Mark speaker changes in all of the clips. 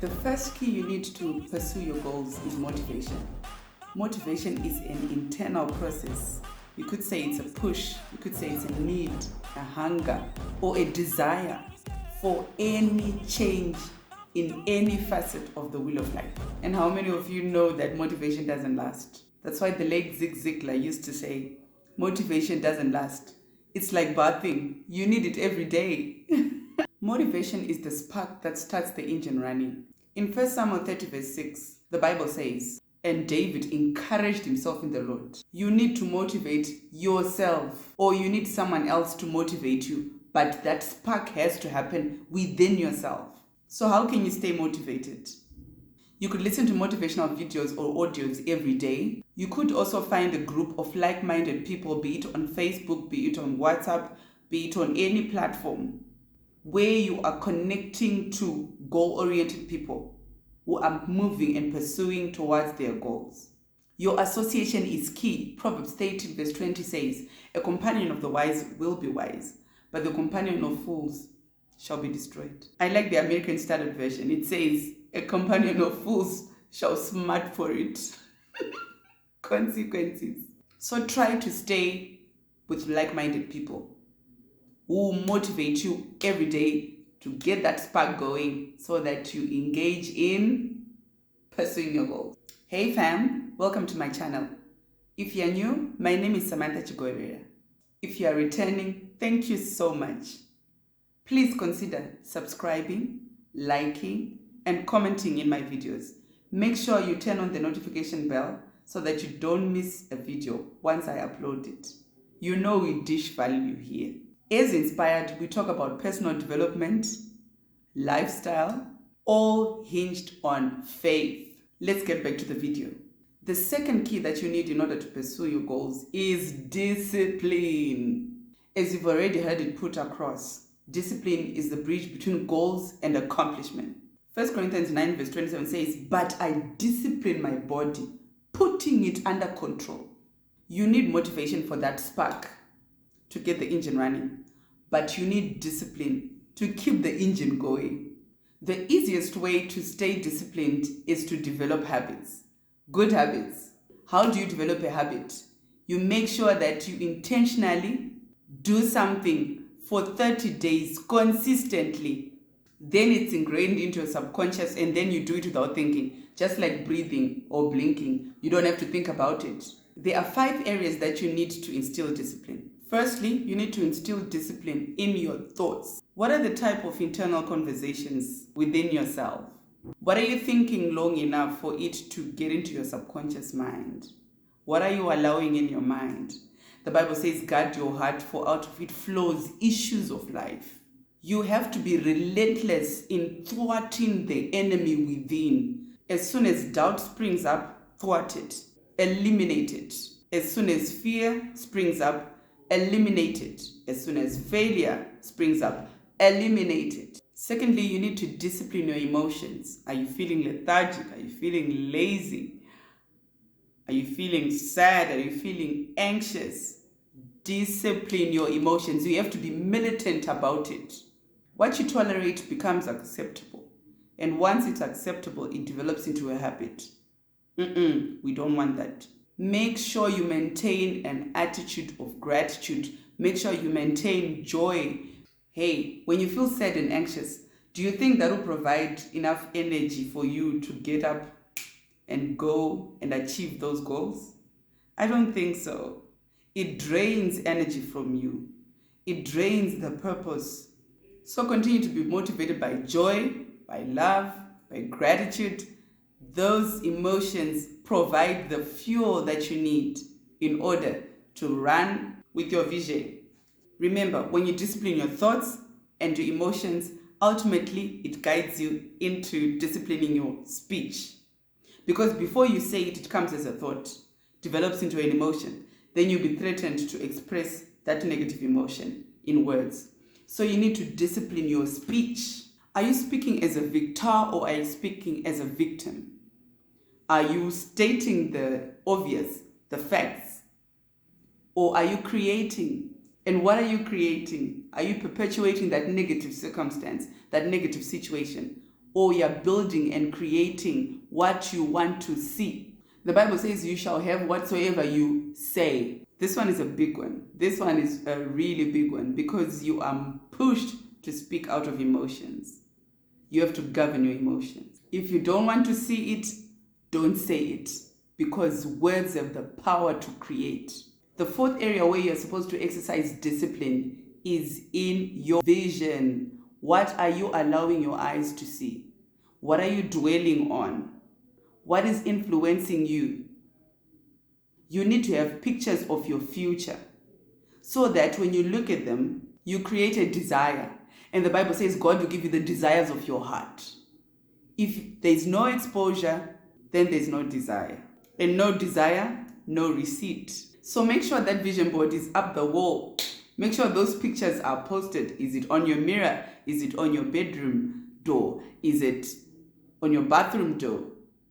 Speaker 1: The first key you need to pursue your goals is motivation. Motivation is an internal process. You could say it's a push, you could say it's a need, a hunger, or a desire for any change in any facet of the wheel of life. And how many of you know that motivation doesn't last? That's why the late Zig Ziglar used to say, motivation doesn't last. It's like bathing. You need it every day. Motivation is the spark that starts the engine running. In 1 Samuel 30 verse 6, the Bible says, and David encouraged himself in the Lord. You need to motivate yourself, or you need someone else to motivate you, but that spark has to happen within yourself. So how can you stay motivated? You could listen to motivational videos or audios every day. You could also find a group of like-minded people, be it on Facebook, be it on WhatsApp, be it on any platform, where you are connecting to goal-oriented people who are moving and pursuing towards their goals. Your association is key. Proverbs 13 verse 20 says, a companion of the wise will be wise, but the companion of fools shall be destroyed. I like the American Standard Version. It says, a companion of fools shall smart for it. Consequences. So try to stay with like-minded people who motivate you every day to get that spark going so that you engage in pursuing your goals. Hey fam, welcome to my channel. If you're new, my name is Samantha Chigoverah. If you are returning, thank you so much. Please consider subscribing, liking, and commenting in my videos. Make sure you turn on the notification bell so that you don't miss a video once I upload it. You know we dish value here. As Inspired, we talk about personal development, lifestyle, all hinged on faith. Let's get back to the video. The second key that you need in order to pursue your goals is discipline. As you've already heard it put across, discipline is the bridge between goals and accomplishment. 1 Corinthians 9 verse 27 says, but I discipline my body, putting it under control. You need motivation for that spark to get the engine running, but you need discipline to keep the engine going. The easiest way to stay disciplined is to develop habits, good habits. How do you develop a habit? You make sure that you intentionally do something for 30 days consistently. Then it's ingrained into your subconscious, and then you do it without thinking, just like breathing or blinking. You don't have to think about it. There are 5 areas that you need to instill discipline. Firstly, you need to instill discipline in your thoughts. What are the type of internal conversations within yourself? What are you thinking long enough for it to get into your subconscious mind? What are you allowing in your mind? The Bible says, guard your heart, for out of it flows issues of life. You have to be relentless in thwarting the enemy within. As soon as doubt springs up, thwart it, eliminate it. As soon as fear springs up, eliminate it. As soon as failure springs up, eliminate it. Secondly, you need to discipline your emotions. Are you feeling lethargic? Are you feeling lazy? Are you feeling sad? Are you feeling anxious? Discipline your emotions. You have to be militant about it. What you tolerate becomes acceptable. And once it's acceptable, it develops into a habit. We don't want that. Make sure you maintain an attitude of gratitude. Make sure you maintain joy. Hey, when you feel sad and anxious, do you think that will provide enough energy for you to get up and go and achieve those goals? I don't think so. It drains energy from you. It drains the purpose. So continue to be motivated by joy, by love, by gratitude. Those emotions provide the fuel that you need in order to run with your vision. Remember, when you discipline your thoughts and your emotions, ultimately it guides you into disciplining your speech. Because before you say it, it comes as a thought, develops into an emotion. Then you'll be threatened to express that negative emotion in words. So you need to discipline your speech. Are you speaking as a victor or are you speaking as a victim? Are you stating the obvious, the facts? Or are you creating? And what are you creating? Are you perpetuating that negative circumstance, that negative situation? or you're building and creating what you want to see. The Bible says you shall have whatsoever you say. This one is a big one. This one is a really big one because you are pushed to speak out of emotions. You have to govern your emotions. If you don't want to see it, don't say it, because words have the power to create. The fourth area where you're supposed to exercise discipline is in your vision. What are you allowing your eyes to see? What are you dwelling on? What is influencing you? You need to have pictures of your future so that when you look at them, you create a desire. And the Bible says God will give you the desires of your heart. If there's no exposure, then there's no desire. And no desire, no receipt. So make sure that vision board is up the wall. Make sure those pictures are posted. Is it on your mirror? Is it on your bedroom door? Is it on your bathroom door?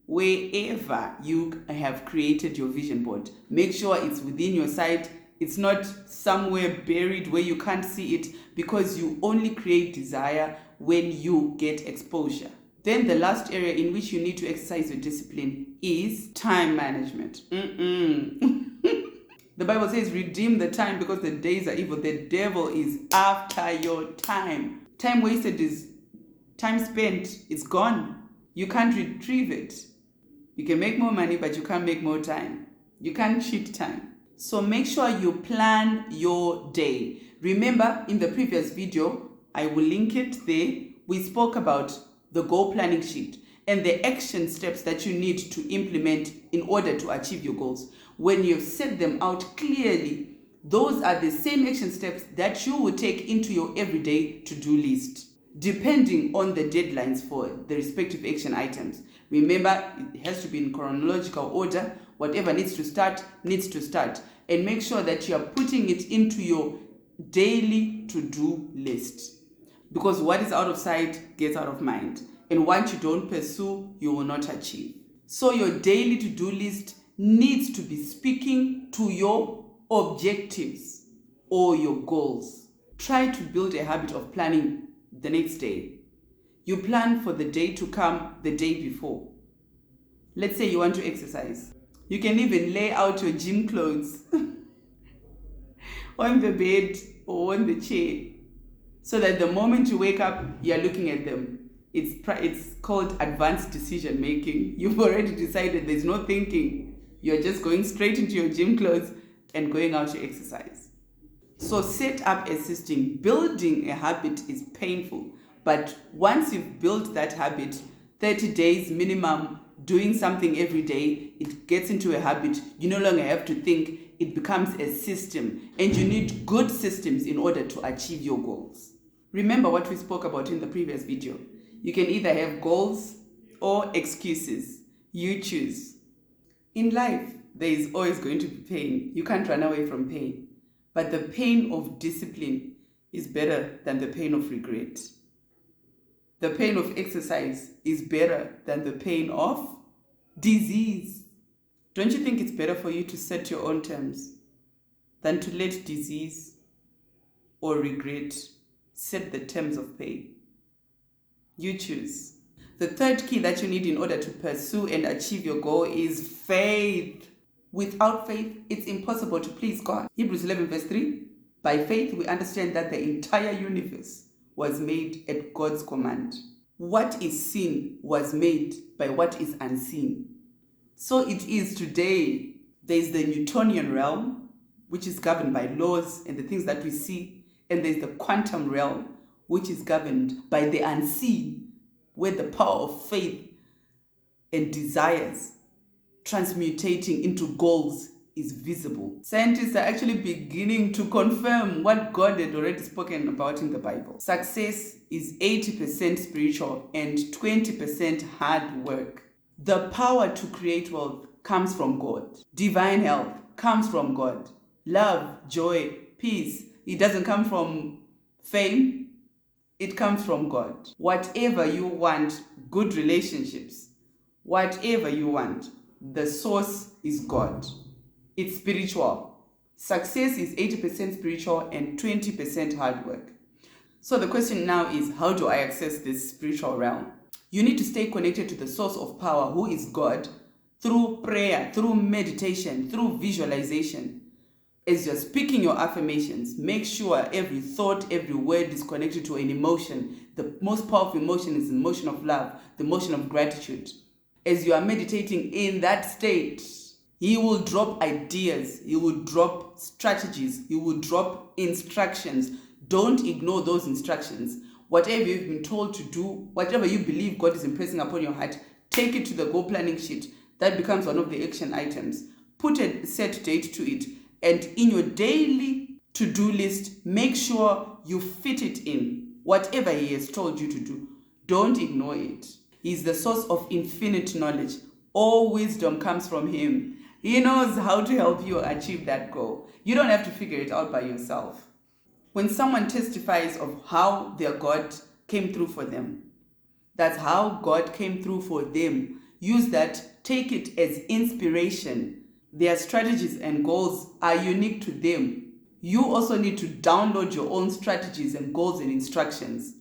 Speaker 1: Wherever you have created your vision board, make sure it's within your sight. It's not somewhere buried where you can't see it, because you only create desire when you get exposure. Then the last area in which you need to exercise your discipline is time management. The Bible says, redeem the time because the days are evil. The devil is after your time. Time wasted is time spent. It's gone. You can't retrieve it. You can make more money, but you can't make more time. You can't cheat time. So make sure you plan your day. Remember, in the previous video, I will link it there, we spoke about the goal planning sheet and the action steps that you need to implement in order to achieve your goals. When you've set them out clearly, those are the same action steps that you will take into your everyday to-do list, depending on the deadlines for the respective action items. Remember, it has to be in chronological order. Whatever needs to start, needs to start. And make sure that you are putting it into your daily to-do list. Because what is out of sight gets out of mind. And what you don't pursue, you will not achieve. So your daily to-do list needs to be speaking to your objectives or your goals. Try to build a habit of planning the next day. You plan for the day to come the day before. Let's say you want to exercise. You can even lay out your gym clothes on the bed or on the chair, so that the moment you wake up, you're looking at them. It's called advanced decision making. You've already decided, there's no thinking. You're just going straight into your gym clothes and going out to exercise. So set up a system. Building a habit is painful, but once you've built that habit, 30 days minimum, doing something every day, it gets into a habit. You no longer have to think. It becomes a system, and you need good systems in order to achieve your goals. Remember what we spoke about in the previous video. You can either have goals or excuses. You choose. In life, there is always going to be pain. You can't run away from pain. But the pain of discipline is better than the pain of regret. The pain of exercise is better than the pain of disease. Don't you think it's better for you to set your own terms than to let disease or regret set the terms of pain? You choose. The third key that you need in order to pursue and achieve your goal is faith. Without faith, it's impossible to please God. Hebrews 11 verse 3, by faith we understand that the entire universe was made at God's command. What is seen was made by what is unseen. So it is today. There's the Newtonian realm, which is governed by laws and the things that we see. And there's the quantum realm, which is governed by the unseen, where the power of faith and desires transmutating into goals is visible. Scientists are actually beginning to confirm what God had already spoken about in the Bible. Success is 80% spiritual and 20% hard work. The power to create wealth comes from God. Divine health comes from God. Love, joy, peace, it doesn't come from fame. It comes from God. Whatever you want, good relationships, whatever you want, the source is God. It's spiritual. Success is 80% spiritual and 20% hard work. So the question now is, how do I access this spiritual realm? You need to stay connected to the source of power, who is God, through prayer, through meditation, through visualization. As you're speaking your affirmations, make sure every thought, every word is connected to an emotion. The most powerful emotion is the emotion of love, the emotion of gratitude. As you are meditating in that state, He will drop ideas, He will drop strategies, He will drop instructions. Don't ignore those instructions. Whatever you've been told to do, whatever you believe God is impressing upon your heart, take it to the goal planning sheet. That becomes one of the action items. Put a set date to it. And in your daily to-do list, make sure you fit it in. Whatever He has told you to do, don't ignore it. He is the source of infinite knowledge. All wisdom comes from Him. He knows how to help you achieve that goal. You don't have to figure it out by yourself. When someone testifies of how their God came through for them, that's how God came through for them. Use that, take it as inspiration. Their strategies and goals are unique to them. You also need to download your own strategies and goals and instructions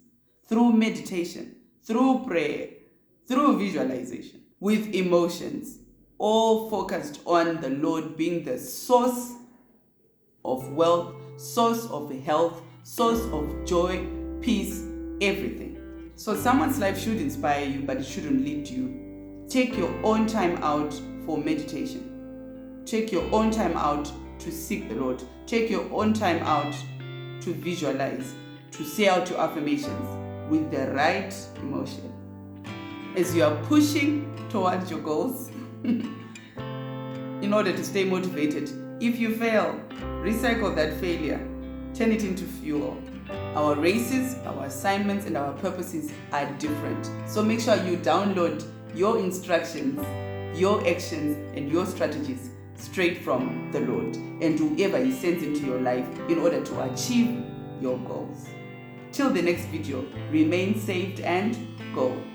Speaker 1: through meditation, through prayer, through visualization, with emotions, all focused on the Lord being the source of wealth, source of health, source of joy, peace, everything. So someone's life should inspire you, but it shouldn't lead you. Take your own time out for meditation. Take your own time out to seek the Lord. Take your own time out to visualize, to say out your affirmations with the right emotion. As you are pushing towards your goals, in order to stay motivated, if you fail, recycle that failure, turn it into fuel. Our races, our assignments, and our purposes are different. So make sure you download your instructions, your actions, and your strategies straight from the Lord and whoever He sends into your life in order to achieve your goals. Till the next video, remain saved and gold.